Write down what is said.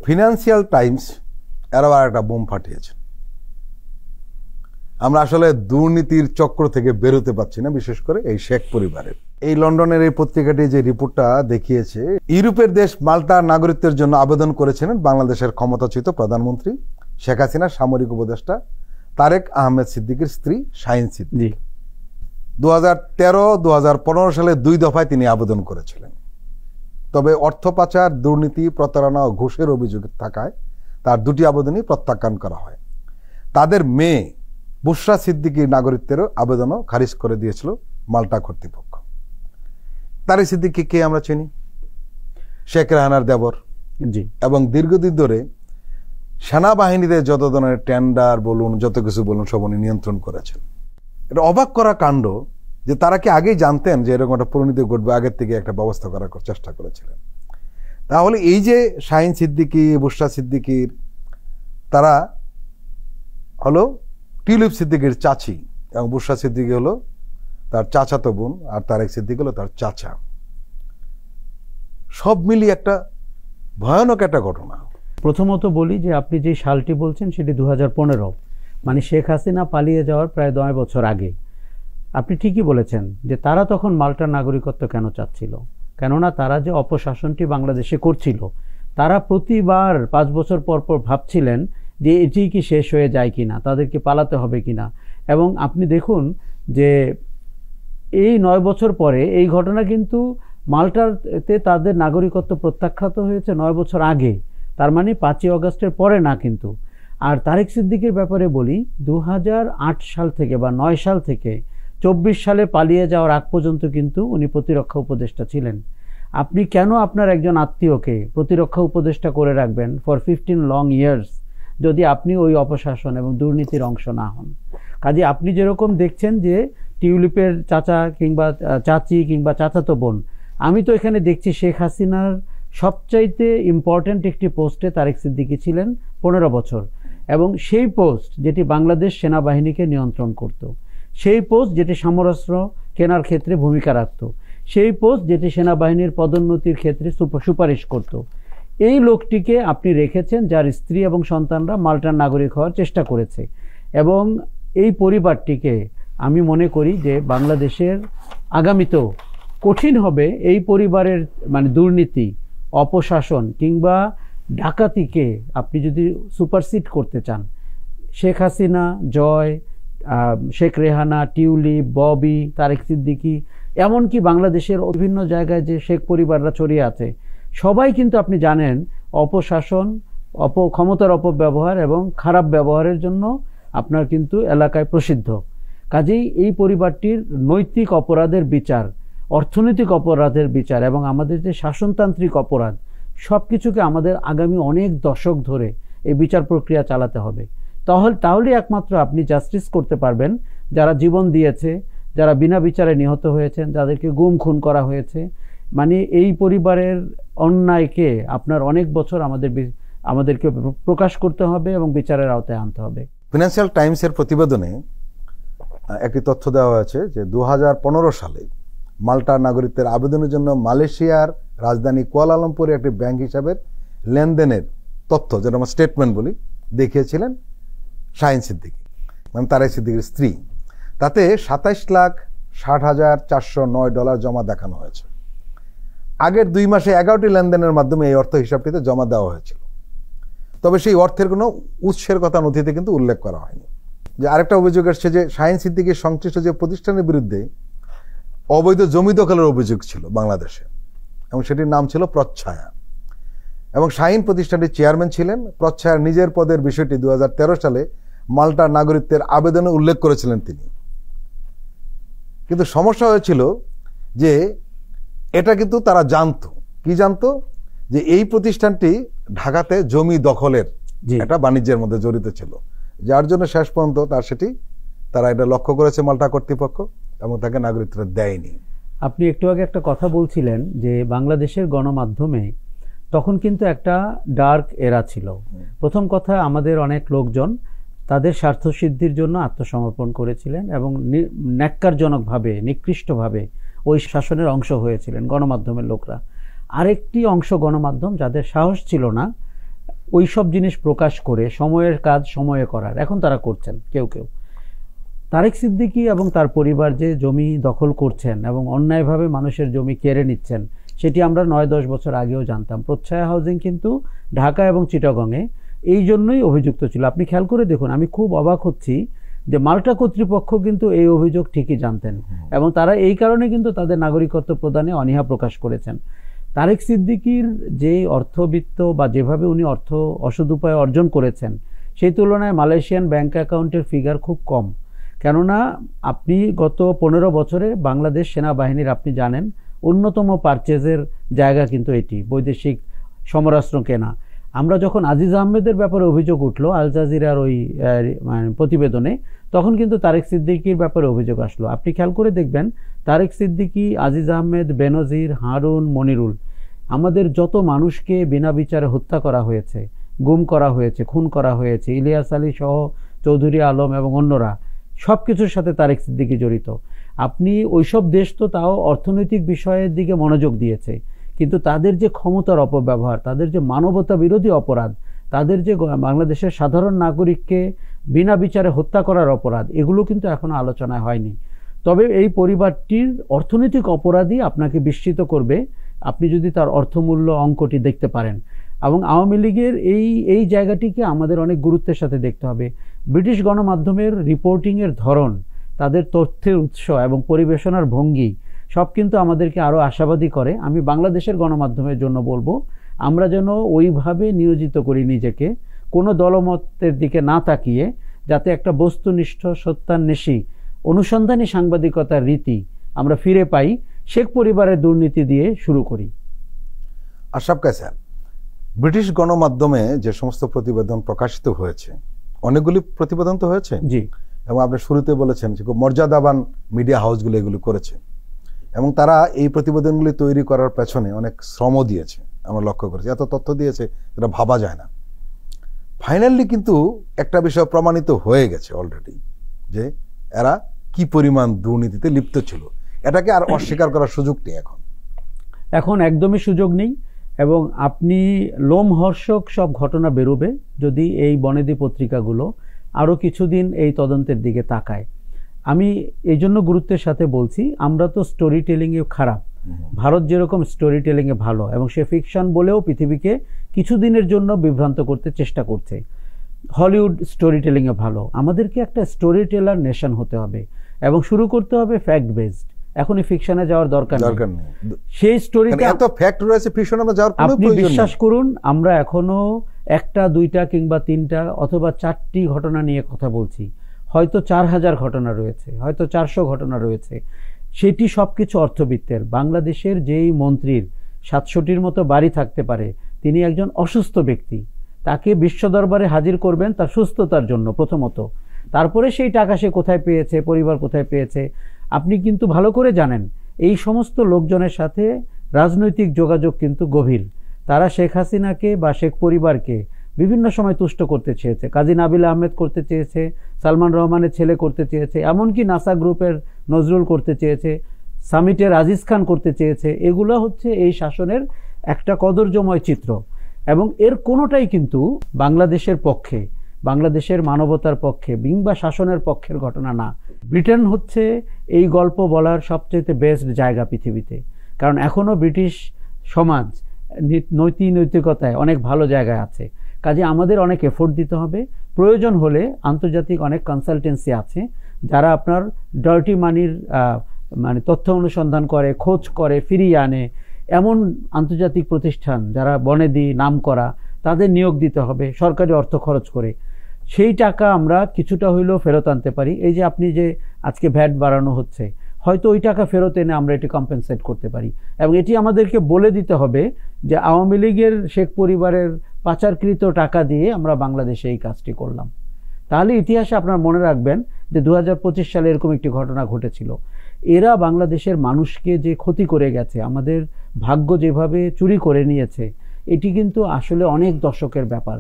Financial Times এর আবার একটা বোম ফাটিয়েছে। আমরা আসলে দুর্নীতির চক্র থেকে বেরোতে পারছি না, বিশেষ করে এই শেখ পরিবারের। এই লন্ডনের এই পত্রিকাটি যে রিপোর্টটা দেখিয়েছে, ইউরোপের দেশ মাল্টার নাগরিকত্বের জন্য আবেদন করেছিলেন বাংলাদেশের ক্ষমতাচ্যুত প্রধানমন্ত্রী শেখ হাসিনার সামরিক উপদেষ্টা তারেক আহমেদ সিদ্দিকীর স্ত্রী শাহীন সিদ্দিক। 2013-2015 সালে 2 দফায় তিনি আবেদন করেছিলেন। তবে অর্থ পাচার, দুর্নীতি, প্রতারণা ও ঘুষের অভিযোগ থাকায় তার 2টি আবেদনই প্রত্যাখ্যান করা হয়। তাদের মেয়ে বুশরা সিদ্দিকীর নাগরিকত্বেরও আবেদনও খারিজ করে দিয়েছিল মাল্টা কর্তৃপক্ষ। তারেক সিদ্দিকী কে আমরা চিনি, শেখ রেহানার দেবর। জি। এবং দীর্ঘদিন ধরে সেনাবাহিনীতে যত ধরনের টেন্ডার বলুন, যত কিছু বলুন, সব উনি নিয়ন্ত্রণ করেছেন। এটা অবাক করা কাণ্ড যে তারা কি আগেই জানতেন যে এরকম একটা পরিণতি ঘটবে, আগের থেকে একটা ব্যবস্থা করার চেষ্টা করেছিলেন। তাহলে এই যে শাহীন সিদ্দিকী, বুশরা সিদ্দিকীর, তারা হলো টিউলিপ সিদ্দিকীর চাচি, এবং বুশরা সিদ্দিকী হলো তার চাচাতো বোন, আর তারেক সিদ্দিকী হলো তার চাচা। সব মিলিয়ে একটা ভয়ানক একটা ঘটনা। প্রথমত বলি যে আপনি যে সালটি বলছেন সেটি 2015, মানে শেখ হাসিনা পালিয়ে যাওয়ার প্রায় 9 বছর আগে। আপনি ঠিকই বলেছেন যে তারা তখন মাল্টার নাগরিকত্ব কেন চাচ্ছিল, কেননা তারা যে অপশাসনটি বাংলাদেশে করছিল, তারা প্রতিবার 5 বছর পর পর ভাবছিলেন যে এটি কি শেষ হয়ে যায় কিনা, তাদেরকে পালাতে হবে কিনা। এবং আপনি দেখুন যে এই 9 বছর পরে এই ঘটনা কিন্তু মাল্টাতে তাদের নাগরিকত্ব প্রত্যাখ্যাত হয়েছে 9 বছর আগে, তার মানে 5ই অগস্টের পরে না কিন্তু। আর তারেক সিদ্দিকীর ব্যাপারে বলি, 2008 সাল থেকে বা 9 সাল থেকে 24 সালে পালিয়ে যাওয়ার আগ পর্যন্ত কিন্তু উনি প্রতিরক্ষা উপদেষ্টা ছিলেন। আপনি কেন আপনার একজন আত্মীয়কে প্রতিরক্ষা উপদেষ্টা করে রাখবেন ফর 15 লং ইয়ার্স যদি আপনি ওই অপশাসন এবং দুর্নীতির অংশ না হন? কাজে আপনি যেরকম দেখছেন যে টিউলিপের চাচা কিংবা চাচি কিংবা চাচাতো বোন, আমি তো এখানে দেখছি শেখ হাসিনার সবচাইতে ইম্পর্ট্যান্ট একটি পোস্টে তারেক সিদ্দিকী ছিলেন 15 বছর, এবং সেই পোস্ট যেটি বাংলাদেশ সেনাবাহিনীকে নিয়ন্ত্রণ করত, সেই পোস্ট যেটি সমরাস্ত্র কেনার ক্ষেত্রে ভূমিকা রাখত, সেই পোস্ট যেটি সেনাবাহিনীর পদোন্নতির ক্ষেত্রে সুপারিশ করত, এই লোকটিকে আপনি রেখেছেন যার স্ত্রী এবং সন্তানরা মাল্টার নাগরিক হওয়ার চেষ্টা করেছে। এবং এই পরিবারটিকে আমি মনে করি যে বাংলাদেশের আগামীতেও কঠিন হবে এই পরিবারের মানে দুর্নীতি, অপশাসন কিংবা ডাকাতিকে আপনি যদি সুপারসিড করতে চান। শেখ হাসিনা, জয়, শেখ রেহানা, টিউলিপ, ববি, তারেক সিদ্দিকী, এমনকি বাংলাদেশের বিভিন্ন জায়গায় যে শেখ পরিবাররা ছড়িয়ে আছে, সবাই কিন্তু আপনি জানেন অপশাসন, ক্ষমতার অপব্যবহার এবং খারাপ ব্যবহারের জন্য আপনার কিন্তু এলাকায় প্রসিদ্ধ। কাজেই এই পরিবারটির নৈতিক অপরাধের বিচার, অর্থনৈতিক অপরাধের বিচার এবং আমাদের যে শাসনতান্ত্রিক অপরাধ, সব কিছুকে আমাদের আগামী অনেক দশক ধরে এই বিচার প্রক্রিয়া চালাতে হবে। তাহলে একমাত্র আপনি জাস্টিস করতে পারবেন যারা জীবন দিয়েছে, যারা বিনা বিচারে নিহত হয়েছেন, যাদেরকে গুম খুন করা হয়েছে। মানে এই পরিবারের অন্যায়কে আপনার অনেক বছর আমাদেরকে প্রকাশ করতে হবে এবং বিচারের আওতায় আনতে হবে। ফিনান্সিয়াল টাইমসের প্রতিবেদনে একটি তথ্য দেওয়া হয়েছে যে 2015 সালে মাল্টার নাগরিকত্বের আবেদনের জন্য মালয়েশিয়ার রাজধানী কুয়ালালামপুরে একটি ব্যাংক হিসাবের লেনদেনের তথ্য, যেটা আমরা স্টেটমেন্ট বলি, দেখিয়েছিলেন শাহীন সিদ্দিকী, মানে তারেক সিদ্দিকীর স্ত্রী। তাতে $27,60,409 জমা দেখানো হয়েছে। আগের 2 মাসে 11টি লেনদেনের মাধ্যমে এই অর্থ হিসাবটিতে জমা দেওয়া হয়েছিল। তবে সেই অর্থের কোনো উৎসের কথা নথিতে কিন্তু উল্লেখ করা হয়নি। যে আরেকটা অভিযোগ আসছে যে শাহীন সিদ্দিকীর সংশ্লিষ্ট যে প্রতিষ্ঠানের বিরুদ্ধে অবৈধ জমি দখলের অভিযোগ ছিল বাংলাদেশে, এবং সেটির নাম ছিল প্রচ্ছায়া, এবং শাহীন প্রতিষ্ঠানটির চেয়ারম্যান ছিলেন। প্রচ্ছায়ার নিজের পদের বিষয়টি 2013 সালে মাল্টার নাগরিকত্বের আবেদনে উল্লেখ করেছিলেন তিনি। কিন্তু সমস্যা হয়েছিল যে এটা কিন্তু তারা জানতো, কি জানতো, যে এই প্রতিষ্ঠানটি ঢাকাতে জমি দখলের একটা বাণিজ্যের মধ্যে জড়িত ছিল, যার জন্য শেষ পর্যন্ত তারা এটা লক্ষ্য করেছে মাল্টা কর্তৃপক্ষ এবং তাকে নাগরিকত্ব দেয়নি। আপনি একটু আগে একটা কথা বলছিলেন যে বাংলাদেশের গণমাধ্যমে তখন কিন্তু একটা ডার্ক এরা ছিল। প্রথম কথা, আমাদের অনেক লোকজন তাদের স্বার্থসিদ্ধির জন্য আত্মসমর্পণ করেছিলেন এবং ন্যাক্কারজনকভাবে, নিকৃষ্টভাবে ওই শাসনের অংশ হয়েছিলেন গণমাধ্যমের লোকরা। আরেকটি অংশ গণমাধ্যম যাদের সাহস ছিল না ওই সব জিনিস প্রকাশ করে সময়ের কাজ সময়ে করার, এখন তারা করছেন কেউ কেউ। তারেক সিদ্দিকী এবং তার পরিবার যে জমি দখল করছেন এবং অন্যায়ভাবে মানুষের জমি কেড়ে নিচ্ছেন, সেটি আমরা 9-10 বছর আগেও জানতাম। প্রত্যয় হাউজিং কিন্তু ঢাকা এবং চিটাগংয়ে এই জন্যই অভিযুক্ত ছিল। আপনি খেয়াল করে দেখুন, আমি খুব অবাক হচ্ছি যে মাল্টা কর্তৃপক্ষ কিন্তু এই অভিযোগ ঠিকই জানতেন এবং তারা এই কারণে কিন্তু তাদের নাগরিকত্ব প্রদানে অনীহা প্রকাশ করেছেন। তারেক সিদ্দিকীর যে অর্থবিত্ত বা যেভাবে উনি অর্থ অসৎ উপায়ে অর্জন করেছেন, সেই তুলনায় মালয়েশিয়ান ব্যাংক অ্যাকাউন্টের ফিগার খুব কম। কেননা আপনি গত 15 বছরে বাংলাদেশ সেনাবাহিনীর, আপনি জানেন, অন্যতম পারচেজের জায়গা কিন্তু এটি, বৈদেশিক সমরাস্ত্র কেনা। আমরা যখন আজিজ আহমেদের ব্যাপারে অভিযোগ উঠলো আল জাজিরার ওই প্রতিবেদনে, তখন কিন্তু তারেক সিদ্দিকীর ব্যাপারে অভিযোগ আসলো। আপনি খেয়াল করে দেখবেন, তারেক সিদ্দিকী, আজিজ আহমেদ, বেনজির, হারুন, মনিরুল, আমাদের যত মানুষকে বিনা বিচারে হত্যা করা হয়েছে, গুম করা হয়েছে, খুন করা হয়েছে, ইলিয়াস আলী সহ চৌধুরী আলম এবং অন্যরা, সব কিছুর সাথে তারেক সিদ্দিকী জড়িত। আপনি ওইসব দেশ তো তাও অর্থনৈতিক বিষয়ের দিকে মনোযোগ দিয়েছে, কিন্তু তাদের যে ক্ষমতার অপব্যবহার, তাদের যে মানবতা বিরোধী অপরাধ, তাদের যে বাংলাদেশের সাধারণ নাগরিককে বিনা বিচারে হত্যা করার অপরাধ, এগুলো কিন্তু এখনো আলোচনায় হয়নি। তবে এই পরিবারটির অর্থনৈতিক অপরাধই আপনাকে বিস্মিত করবে, আপনি যদি তার অর্থমূল্য অঙ্কটি দেখতে পারেন। এবং আওয়ামী লীগের এই জায়গাটিকে আমাদের অনেক গুরুত্বের সাথে দেখতে হবে। ব্রিটিশ গণমাধ্যমের রিপোর্টিংয়ের ধরন, তাদের তথ্যের উৎস এবং পরিবেশনার ভঙ্গি সব কিন্তু আমাদেরকে আরও আশাবাদী করে। আমি বাংলাদেশের গণমাধ্যমের জন্য বলবো, আমরা যেন ওইভাবে নিয়োজিত করি নিজেকে, কোনো দলমতের দিকে না তাকিয়ে, যাতে একটা বস্তুনিষ্ঠ, সত্যান্বেষী, অনুসন্ধানী সাংবাদিকতার রীতি আমরা ফিরে পাই, শেখ পরিবারের দুর্নীতি দিয়ে শুরু করি। আশরাফ কায়সার, ব্রিটিশ গণমাধ্যমে যে সমস্ত প্রতিবেদন প্রকাশিত হয়েছে, অনেকগুলি প্রতিবেদন তো হয়েছে, জি, এবং আপনি শুরুতে বলেছেন যে খুব মর্যাদাবান মিডিয়া হাউসগুলো এগুলো করেছে এবং তারা এই প্রতিবেদনগুলি তৈরি করার পেছনে অনেক শ্রম দিয়েছে, আমরা লক্ষ্য করেছি। এত তথ্য দিয়েছে এটা ভাবা যায় না। ফাইনালি কিন্তু একটা বিষয় প্রমাণিত হয়ে গেছে অলরেডি, যে এরা কি পরিমাণ দুর্নীতিতে লিপ্ত ছিল। এটাকে আর অস্বীকার করার সুযোগ নেই এখন একদমই সুযোগ নেই। এবং আপনি লোমহর্ষক সব ঘটনা বেরোবে যদি এই বনেদি পত্রিকাগুলো আরও কিছুদিন এই তদন্তের দিকে তাকায়। আমি এই জন্য গুরুত্বের সাথে বলছি, আমরা তো স্টোরি টেলিংয়ে খারাপ, ভারত যেরকম স্টোরি টেলিংয়ে ভালো, এবং সে ফিকশন বলেও পৃথিবীকে কিছুদিনের জন্য বিভ্রান্ত করতে চেষ্টা করছে। হলিউড স্টোরি টেলিংয়ে ভালো, আমাদেরকে একটা স্টোরি টেলার নেশন হতে হবে এবং শুরু করতে হবে ফ্যাক্ট বেসড। এখনই ফিকশনে যাওয়ার দরকার নেই। সেই স্টোরিতে এত ফ্যাক্ট রয়েছে, ফিকশনে আমরা যাওয়ার কোনো প্রয়োজন নেই। বিশ্বাস করুন, আমরা এখনো 1টা 2টা কিংবা 3টা অথবা 4টি ঘটনা নিয়ে কথা বলছি। হয়তো 4000 ঘটনা রয়েছে, হয়তো 400 ঘটনা রয়েছে। সেটি সবকিছু অর্থবিত্তের। বাংলাদেশের যেই মন্ত্রীর 700টির মতো বাড়ি থাকতে পারে, তিনি একজন অসুস্থ ব্যক্তি। তাকে বিশ্ব দরবারে হাজির করবেন তার সুস্থতার জন্য প্রথমত, তারপরে সেই টাকা সে কোথায় পেয়েছে, পরিবার কোথায় পেয়েছে। আপনি কিন্তু ভালো করে জানেন, এই সমস্ত লোকজনের সাথে রাজনৈতিক যোগাযোগ কিন্তু গভীর। তারা শেখ হাসিনাকে বা শেখ পরিবারকে বিভিন্ন সময় তুষ্ট করতে চেয়েছে। কাজী নাবিল আহমেদ করতে চেয়েছে, সালমান রহমানের ছেলে করতে চেয়েছে, এমনকি নাসা গ্রুপের নজরুল করতে চেয়েছে, সামিটের আজিজ খান করতে চেয়েছে। এগুলো হচ্ছে এই শাসনের একটা কদর্যময় চিত্র, এবং এর কোনোটাই কিন্তু বাংলাদেশের পক্ষে, বাংলাদেশের মানবতার পক্ষে কিংবা শাসনের পক্ষের ঘটনা না। ব্রিটেন হচ্ছে এই গল্প বলার সবচেয়ে বেস্ট জায়গা পৃথিবীতে, কারণ এখনও ব্রিটিশ সমাজ নৈতিকতায় অনেক ভালো জায়গায় আছে। কাজে আমাদের অনেক এফোর্ট দিতে হবে। প্রয়োজন হলে আন্তর্জাতিক অনেক কনসালটেন্সি আছে যারা আপনার ডার্টি মানির তথ্য অনুসন্ধান করে, খোঁজ করে, ফিরিয়ে আনে। এমন আন্তর্জাতিক প্রতিষ্ঠান যারা বনেদি নাম করা, তাদের নিয়োগ দিতে হবে সরকারি অর্থ খরচ করে। সেই টাকা আমরা কিছুটা হইলেও ফেরত আনতে পারি। এই যে আপনি যে আজকে ভ্যাট বাড়ানো হচ্ছে, হয়তো ওই টাকা ফেরত এনে আমরা এটি কম্পেনসেট করতে পারি। এবং এটি আমাদেরকে বলে দিতে হবে যে আওয়ামী লীগের শেখ পরিবারের পাচারকৃত টাকা দিয়ে আমরা বাংলাদেশে এই কাজটি করলাম। তাহলে ইতিহাসে আপনারা মনে রাখবেন যে 2025 সালে এরকম একটি ঘটনা ঘটেছিল। এরা বাংলাদেশের মানুষকে যে ক্ষতি করে গেছে, আমাদের ভাগ্য যেভাবে চুরি করে নিয়েছে, এটি কিন্তু আসলে অনেক দশকের ব্যাপার।